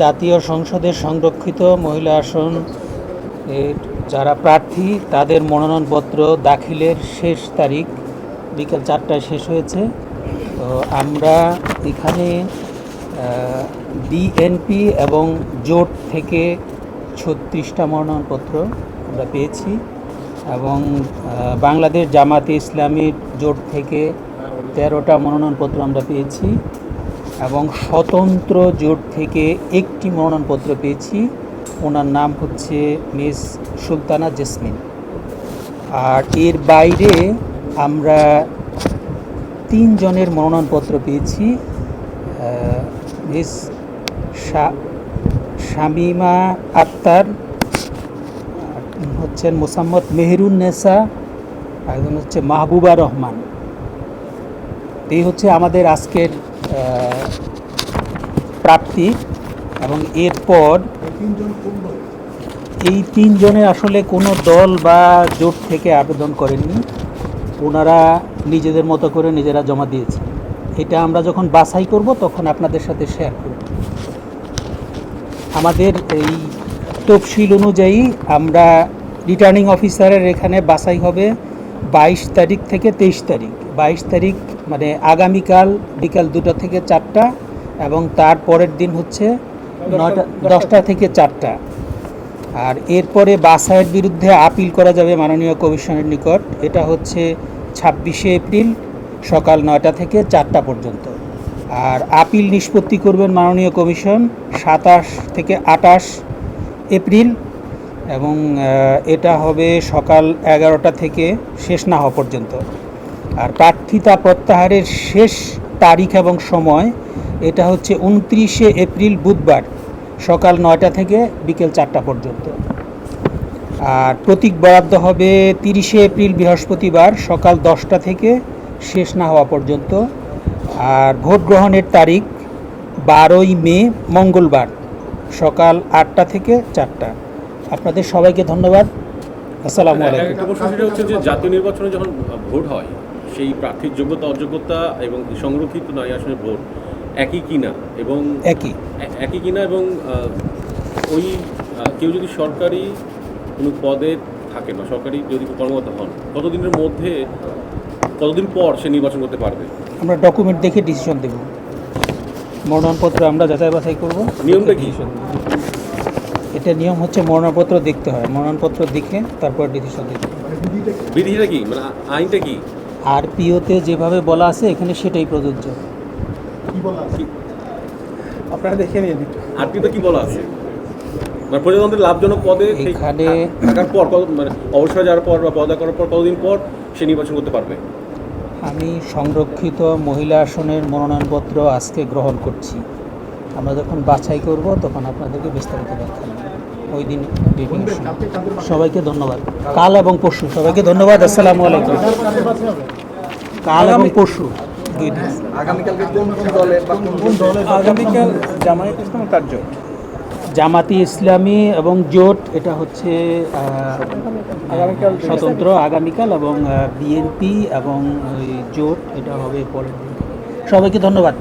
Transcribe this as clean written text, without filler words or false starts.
জাতীয় সংসদের সংরক্ষিত মহিলা আসন এর যারা প্রার্থী তাদের মনোনয়নপত্র দাখিলের শেষ তারিখ বিকেল 4টায় শেষ হয়েছে। তো আমরা এখানে বিএনপি এবং জোট থেকে 36টা মনোনয়নপত্র আমরা পেয়েছি এবং বাংলাদেশ জামাতে ইসলামীর জোট থেকে 13টা মনোনয়নপত্র আমরা পেয়েছি এবং স্বতন্ত্র জোট থেকে একটি মনোনয়নপত্র পেয়েছি। ওনার নাম হচ্ছে মিস সুলতানা জেসমিন। আর এর বাইরে আমরা 3 জনের মনোনয়নপত্র পেয়েছি। মিস শামিমা আক্তার, হচ্ছেন মোসাম্মদ মেহেরুন্নেসা, একজন হচ্ছে মাহবুবা রহমান। এই হচ্ছে আমাদের আজকের প্রাপ্তি। এবং এরপর এই 3 জনের আসলে কোনো দল বা জোট থেকে আবেদন করেননি, ওনারা নিজেদের মতো করে নিজেরা জমা দিয়েছে। এটা আমরা যখন বাছাই করব তখন আপনাদের সাথে শেয়ার করব। আমাদের এই তফসিল অনুযায়ী আমরা রিটার্নিং অফিসারের এখানে বাছাই হবে 22 তারিখ থেকে 23 তারিখ। 22 তারিখ মানে আগামীকাল বিকাল 2টা থেকে 4টা এবং তার পরের দিন হচ্ছে 10টা থেকে 4টা। আর এরপরে বাছাইয়ের বিরুদ্ধে আপিল করা যাবে মাননীয় কমিশনের নিকট। এটা হচ্ছে 26শে এপ্রিল সকাল 9টা থেকে 4টা পর্যন্ত। আর আপিল নিষ্পত্তি করবেন মাননীয় কমিশন 27 থেকে 28 এপ্রিল এবং এটা হবে সকাল 11টা থেকে শেষ না হওয়া পর্যন্ত। আর প্রার্থিতা প্রত্যাহারের শেষ তারিখ এবং সময় এটা হচ্ছে 29শে এপ্রিল বুধবার সকাল 9টা থেকে বিকেল 4টা পর্যন্ত। আর প্রতীক বরাদ্দ হবে 30শে এপ্রিল বৃহস্পতিবার সকাল 10টা থেকে শেষ না হওয়া পর্যন্ত। আর ভোট গ্রহণের তারিখ 12ই মে মঙ্গলবার সকাল 8টা থেকে 4টা। আপনাদের সবাইকে ধন্যবাদ। আসসালামু আলাইকুম। একটা প্রশ্ন সেটা হচ্ছে যে জাতীয় নির্বাচনে যখন ভোট হয় সেই প্রার্থীর যোগ্যতা অযোগ্যতা এবং সংরক্ষিত নয় আসলে ভোট একই কিনা এবং একই কিনা এবং ওই কেউ যদি সরকারি কোনো পদে থাকে বা সরকারি যদি কর্মকর্তা হন কতদিনের মধ্যে কতদিন পর সে নির্বাচন করতে পারবে? আমরা ডকুমেন্ট দেখে ডিসিশন দেব। মনোনয়নপত্র আমরা যাচাই বাছাই করব। নিয়মটা কি? এটা নিয়ম হচ্ছে মনোনয়নপত্র দেখতে হয়, মনোনয়নপত্র দেখে তারপর ডিসিশন দিতে হবে। বিধিটা কি, মানে আইনটা কি? আরপিওতে যেভাবে বলা আছে এখানে সেটাই প্রযোজ্য। আপনারা দেখে নিন আরপিওতে কি বলা আছে, মানে প্রজাতন্ত্রের লাভজনক পদে এখানে থাকার পর মানে অবসর যাওয়ার পর বা পদত্যাগ করার পর কতদিন পর সে নির্বাচন করতে পারবে? আমি সংরক্ষিত মহিলা আসনের মনোনয়নপত্র আজকে গ্রহণ করছি। আমরা যখন বাছাই করব তখন আপনাদেরকে বিস্তারিত ব্যাখ্যা দেব ওই দিন বিভিন্ন সময়। সবাইকে ধন্যবাদ। কাল এবং পরশু সবাইকে ধন্যবাদ। আসসালামু আলাইকুম। কাল এবং পরশু 2 দিন। আগামীকাল জামায়াত ইসলাম তার জোট, জামাতি ইসলামী এবং জোট এটা হচ্ছে স্বতন্ত্র আগামীকাল এবং বিএনপি এবং জোট এটা হবে পরের দিন। সবাইকে ধন্যবাদ।